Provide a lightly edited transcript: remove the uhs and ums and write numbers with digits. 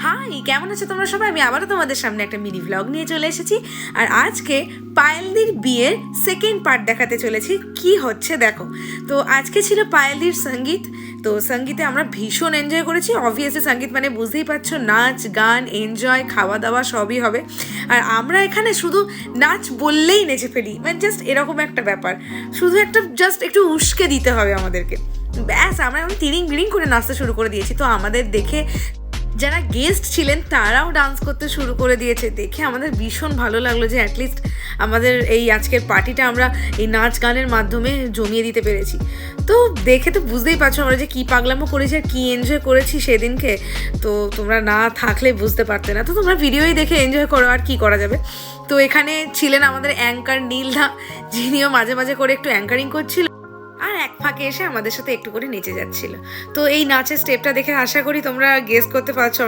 High, কেমন আছো তোমরা সবাই? আমি আবারও তোমাদের সামনে একটা মিনি ভ্লগ নিয়ে চলে এসেছি। আর আজকে পায়েলদির বিয়ের সেকেন্ড পার্ট দেখাতে চলেছি। কি হচ্ছে দেখো। তো আজকে ছিল পায়েলদির সঙ্গীত। তো সঙ্গীতে আমরা ভীষণ এনজয় করেছি। অবভিয়াসলি সঙ্গীত মানে বুঝতেই পারছো, নাচ গান এনজয় খাওয়া দাওয়া সবই হবে। আর আমরা এখানে শুধু নাচ বললেই নেচে ফেলি, মানে জাস্ট এরকম একটা ব্যাপার। শুধু একটা জাস্ট একটু উস্কে দিতে হবে আমাদেরকে, ব্যাস আমরা এখন তিরিং বিরিং করে নাচতে শুরু করে দিয়েছি। তো আমাদের দেখে যারা গেস্ট ছিলেন তারাও ডান্স করতে শুরু করে দিয়েছে। দেখে আমাদের ভীষণ ভালো লাগলো যে অ্যাটলিস্ট আমাদের এই আজকের পার্টিটা আমরা এই নাচ গানের মাধ্যমে জমিয়ে দিতে পেরেছি। তো দেখে তো বুঝতেই পারছো আমরা যে কী পাগলামো করেছি আর কী এনজয় করেছি সেদিনকে। তো তোমরা না থাকলে বুঝতে পারতে না। তো তোমরা ভিডিওই দেখে এনজয় করো, আর কি করা যাবে। তো এখানে ছিলেন আমাদের অ্যাঙ্কার নীলদা, যিনিও মাঝে মাঝে করে একটু অ্যাঙ্কারিং করছিল আর এক ফাঁকে এসে আমাদের সাথে একটু করে নেচে যাচ্ছিল। তো এই নাচের স্টেপটা দেখে আশা করি তোমরা গেস করতে পারছো